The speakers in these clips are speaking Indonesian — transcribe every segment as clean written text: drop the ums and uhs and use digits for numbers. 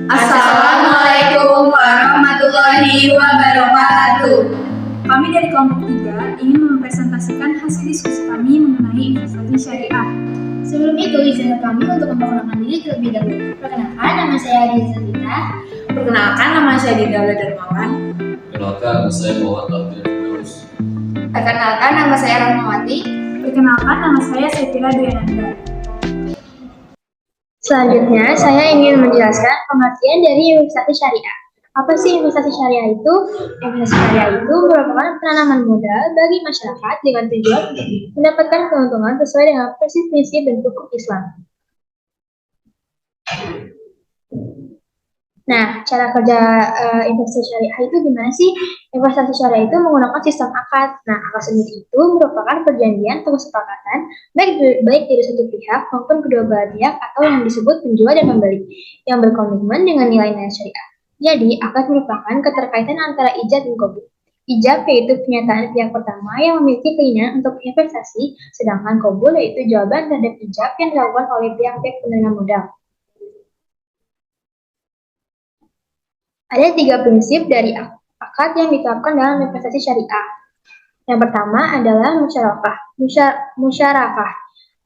Assalamualaikum warahmatullahi wabarakatuh. Kami dari kelompok 3 ingin mempresentasikan hasil diskusi kami mengenai investasi syariah. Sebelum itu, izinkan kami untuk memperkenalkan diri terlebih dahulu. Perkenalkan, nama saya Rizalita. Perkenalkan, nama saya Dinda Darmawan. Perkenalkan, nama saya Muhammad Abdul Firdaus. Perkenalkan, nama saya Rahmawati. Perkenalkan, nama saya Setira Dwiananda. Selanjutnya, saya ingin menjelaskan pengertian dari investasi syariah. Apa sih investasi syariah itu? Investasi syariah itu merupakan penanaman modal bagi masyarakat dengan tujuan untuk mendapatkan keuntungan sesuai dengan prinsip-prinsip dan hukum Islam. Nah, cara kerja investasi syariah itu gimana sih? Investasi syariah itu menggunakan sistem akad. Nah, akad sendiri itu merupakan perjanjian atau kesepakatan baik dari satu pihak maupun kedua belah pihak atau yang disebut penjual dan pembeli yang berkomitmen dengan nilai-nilai syariah. Jadi, akad merupakan keterkaitan antara ijab dan qabul. Ijab yaitu pernyataan pihak pertama yang memiliki keinginan untuk investasi, sedangkan qabul yaitu jawaban terhadap ijab yang dilakukan oleh pihak-pihak penerima modal. Ada 3 prinsip dari akad yang diterapkan dalam investasi syariah. Yang pertama adalah musyarakah.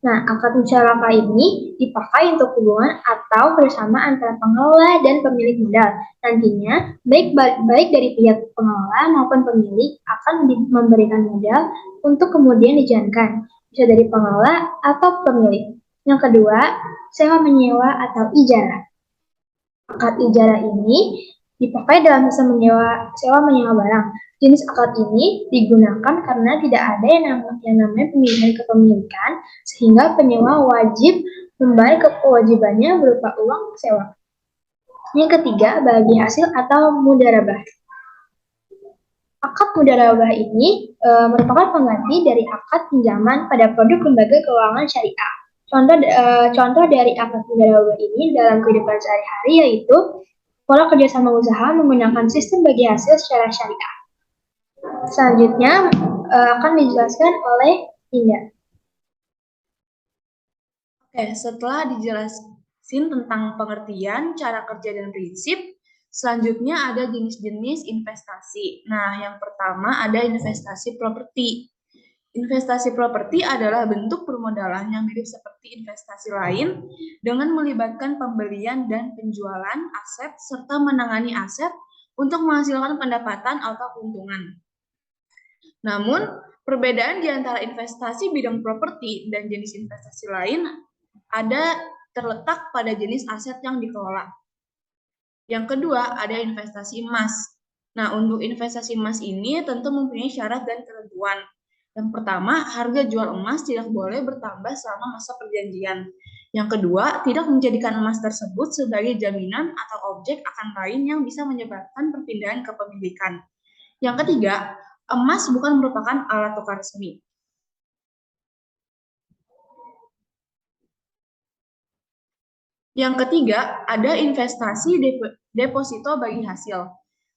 Nah, akad musyarakah ini dipakai untuk hubungan atau bersama antara pengelola dan pemilik modal. Nantinya, baik dari pihak pengelola maupun pemilik akan memberikan modal untuk kemudian dijalankan, bisa dari pengelola atau pemilik. Yang kedua, sewa menyewa atau ijarah. Akad ijarah ini dipakai dalam sistem sewa menyewa barang. Jenis akad ini digunakan karena tidak ada yang namanya pemilihan kepemilikan, sehingga penyewa wajib membayar kewajibannya berupa uang sewa. Yang ketiga, bagi hasil atau mudharabah. Akad mudharabah ini merupakan pengganti dari akad pinjaman pada produk lembaga keuangan syariah. Contoh dari akad mudharabah ini dalam kehidupan sehari-hari yaitu pola kerjasama usaha menggunakan sistem bagi hasil secara syariah. Selanjutnya akan dijelaskan oleh Dinda. Oke, setelah dijelasin tentang pengertian, cara kerja dan prinsip, selanjutnya ada jenis-jenis investasi. Nah, yang pertama ada investasi properti. Investasi properti adalah bentuk permodalan yang mirip seperti investasi lain dengan melibatkan pembelian dan penjualan aset serta menangani aset untuk menghasilkan pendapatan atau keuntungan. Namun, perbedaan di antara investasi bidang properti dan jenis investasi lain terletak pada jenis aset yang dikelola. Yang kedua, ada investasi emas. Nah, untuk investasi emas ini tentu mempunyai syarat dan ketentuan. Yang pertama, harga jual emas tidak boleh bertambah selama masa perjanjian. Yang kedua, tidak menjadikan emas tersebut sebagai jaminan atau objek akan lain yang bisa menyebabkan perpindahan kepemilikan. Yang ketiga, emas bukan merupakan alat tukar resmi. Yang ketiga, ada investasi deposito bagi hasil.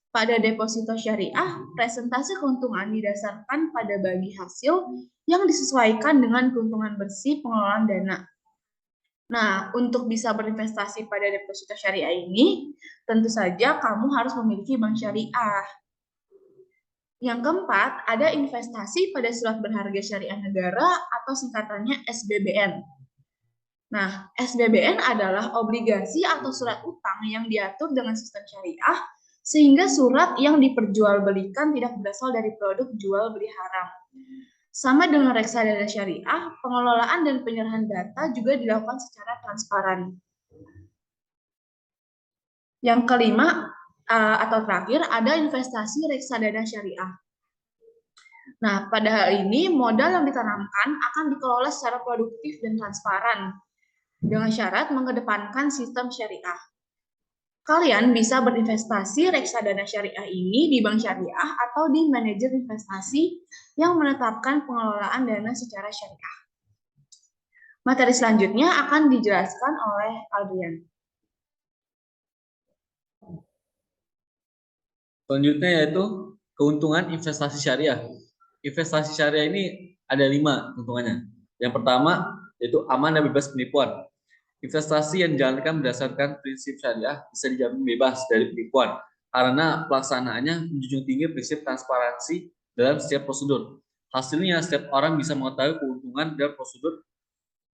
Pada deposito syariah, presentasi keuntungan didasarkan pada bagi hasil yang disesuaikan dengan keuntungan bersih pengelolaan dana. Nah, untuk bisa berinvestasi pada deposito syariah ini, tentu saja kamu harus memiliki bank syariah. Yang keempat, ada investasi pada surat berharga syariah negara atau singkatannya SBBN. Nah, SBBN adalah obligasi atau surat utang yang diatur dengan sistem syariah, sehingga surat yang diperjualbelikan tidak berasal dari produk jual beli haram. Sama dengan reksadana syariah, pengelolaan dan penyerahan data juga dilakukan secara transparan. Yang kelima atau terakhir ada investasi reksadana syariah. Nah, pada hal ini modal yang ditanamkan akan dikelola secara produktif dan transparan dengan syarat mengedepankan sistem syariah. Kalian bisa berinvestasi reksadana syariah ini di bank syariah atau di manajer investasi yang menetapkan pengelolaan dana secara syariah. Materi selanjutnya akan dijelaskan oleh Aldrian. Selanjutnya yaitu keuntungan investasi syariah. Investasi syariah ini ada 5 keuntungannya. Yang pertama yaitu aman dan bebas penipuan. Investasi yang dijalankan berdasarkan prinsip syariah bisa dijamin bebas dari penipuan karena pelaksanaannya menjunjung tinggi prinsip transparansi dalam setiap prosedur. Hasilnya, setiap orang bisa mengetahui keuntungan dan prosedur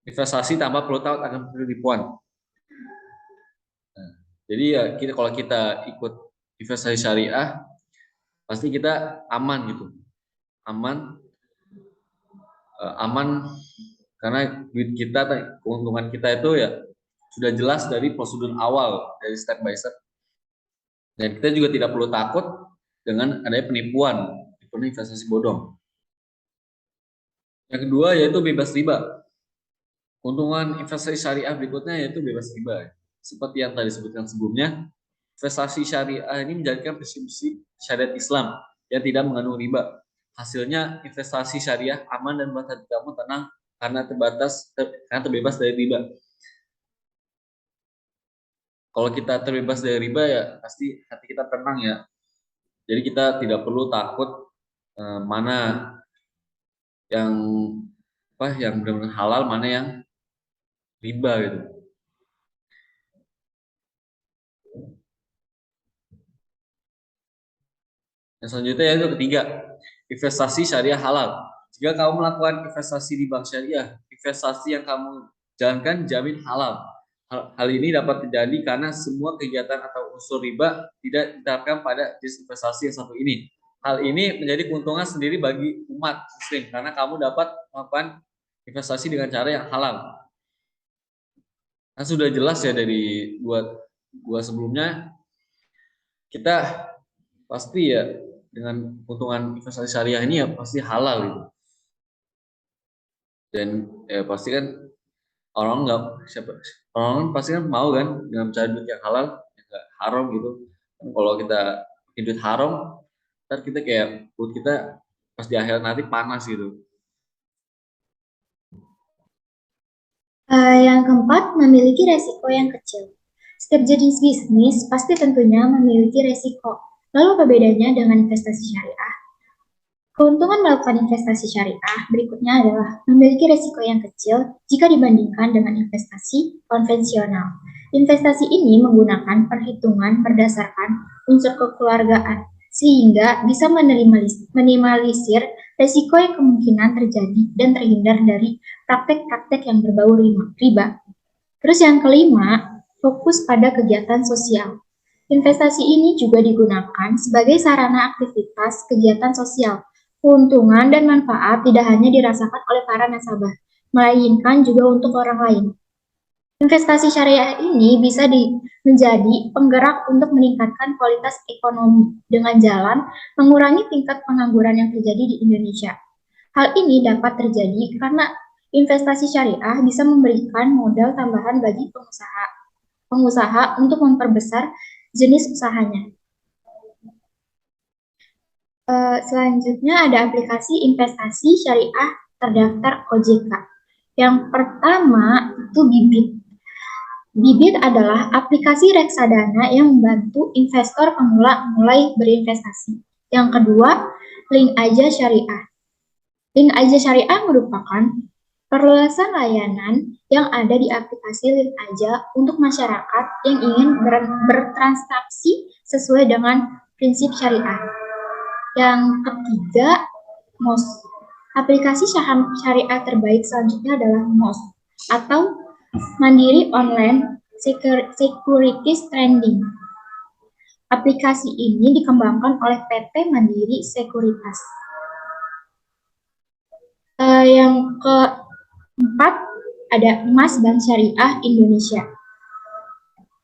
investasi tanpa perlu takut akan penipuan. Nah, jadi ya kalau kita ikut investasi syariah, pasti kita aman gitu, aman karena duit kita, keuntungan kita itu ya sudah jelas dari prosedur awal, dari step by step. Dan kita juga tidak perlu takut dengan adanya penipuan investasi bodong. Yang kedua yaitu bebas riba. Keuntungan investasi syariah berikutnya yaitu bebas riba. Seperti yang tadi disebutkan sebelumnya, investasi syariah ini menjalankan prinsip syariat Islam yang tidak mengandung riba. Hasilnya investasi syariah aman dan membuat hati kamu tenang karena terbebas dari riba. Kalau kita terbebas dari riba ya pasti hati kita tenang ya. Jadi kita tidak perlu takut mana yang yang benar-benar halal, mana yang riba gitu. Yang selanjutnya yaitu ketiga, investasi syariah halal. Jika kamu melakukan investasi di bank syariah, investasi yang kamu jalankan jamin halal. Hal ini dapat terjadi karena semua kegiatan atau unsur riba tidak diterapkan pada jenis investasi yang satu ini. Hal ini menjadi keuntungan sendiri bagi umat muslim karena kamu dapat melakukan investasi dengan cara yang halal. Nah, sudah jelas ya dari dua sebelumnya, kita pasti ya dengan keuntungan investasi syariah ini ya pasti halal gitu. Dan ya pasti kan orang pasti kan mau kan dengan mencari duit yang halal, yang gak haram gitu. Kalau kita hidup haram, ntar kita kayak perut kita pas di akhirat nanti panas gitu. Yang keempat, memiliki resiko yang kecil. Setiap jenis bisnis pasti tentunya memiliki resiko. Lalu apa bedanya dengan investasi syariah? Keuntungan melakukan investasi syariah berikutnya adalah memiliki resiko yang kecil jika dibandingkan dengan investasi konvensional. Investasi ini menggunakan perhitungan berdasarkan unsur kekeluargaan, sehingga bisa minimalisir resiko yang kemungkinan terjadi dan terhindar dari praktek-praktek yang berbau riba. Terus yang kelima, fokus pada kegiatan sosial. Investasi ini juga digunakan sebagai sarana aktivitas kegiatan sosial. Keuntungan dan manfaat tidak hanya dirasakan oleh para nasabah, melainkan juga untuk orang lain. Investasi syariah ini bisa menjadi penggerak untuk meningkatkan kualitas ekonomi dengan jalan mengurangi tingkat pengangguran yang terjadi di Indonesia. Hal ini dapat terjadi karena investasi syariah bisa memberikan modal tambahan bagi pengusaha untuk memperbesar jenis usahanya. Selanjutnya ada aplikasi investasi syariah terdaftar OJK. Yang pertama itu Bibit. Bibit adalah aplikasi reksadana yang membantu investor pemula mulai berinvestasi. Yang kedua, Link Aja Syariah. Link Aja Syariah merupakan perluasan layanan yang ada di aplikasi Link Aja untuk masyarakat yang ingin bertransaksi sesuai dengan prinsip syariah. Yang ketiga, MOS. Aplikasi saham syariah terbaik selanjutnya adalah MOS atau Mandiri Online Securities Trading. Aplikasi ini dikembangkan oleh PT Mandiri Sekuritas. Yang keempat ada Emas Bank Syariah Indonesia.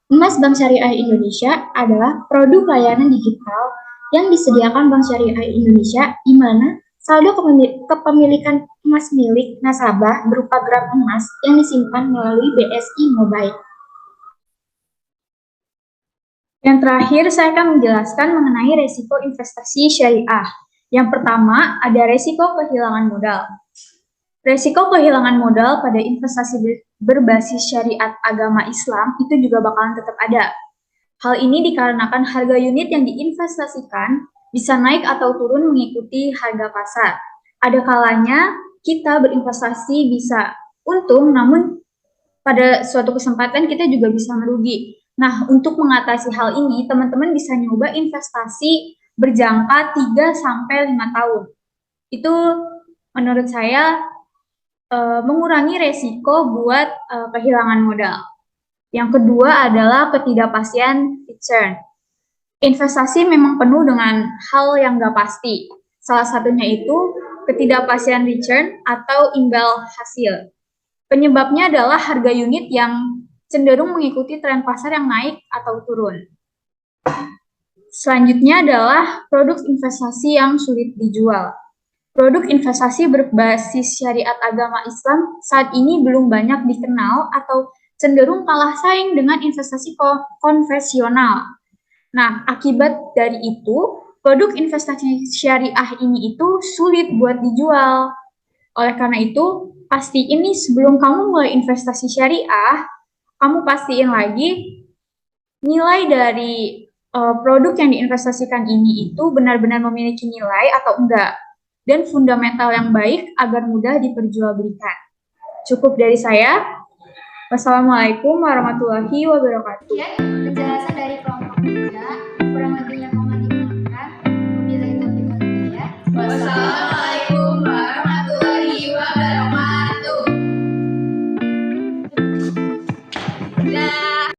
Emas Bank Syariah Indonesia adalah produk layanan digital yang disediakan Bank Syariah Indonesia, di mana saldo kepemilikan emas milik nasabah berupa gram emas yang disimpan melalui BSI Mobile. Yang terakhir, saya akan menjelaskan mengenai resiko investasi syariah. Yang pertama, ada resiko kehilangan modal. Resiko kehilangan modal pada investasi berbasis syariat agama Islam itu juga bakalan tetap ada. Hal ini dikarenakan harga unit yang diinvestasikan bisa naik atau turun mengikuti harga pasar. Ada kalanya kita berinvestasi bisa untung, namun pada suatu kesempatan kita juga bisa merugi. Nah, untuk mengatasi hal ini, teman-teman bisa nyoba investasi berjangka 3-5 tahun. Itu menurut saya mengurangi resiko buat kehilangan modal. Yang kedua adalah ketidakpastian return. Investasi memang penuh dengan hal yang nggak pasti. Salah satunya itu ketidakpastian return atau imbal hasil. Penyebabnya adalah harga unit yang cenderung mengikuti tren pasar yang naik atau turun. Selanjutnya adalah produk investasi yang sulit dijual. Produk investasi berbasis syariat agama Islam saat ini belum banyak dikenal atau cenderung kalah saing dengan investasi konvensional. Nah, akibat dari itu, produk investasi syariah ini itu sulit buat dijual. Oleh karena itu, pastiin nih sebelum kamu mulai investasi syariah, kamu pastiin lagi nilai dari produk yang diinvestasikan ini itu benar-benar memiliki nilai atau enggak, dan fundamental yang baik agar mudah diperjualbelikan. Cukup dari saya. Wassalamualaikum warahmatullahi wabarakatuh. Penjelasan dari kelompok 3, kurang lebihnya mohon dimaafkan. Wabillahi taufiq wal hidayah. Wassalamualaikum.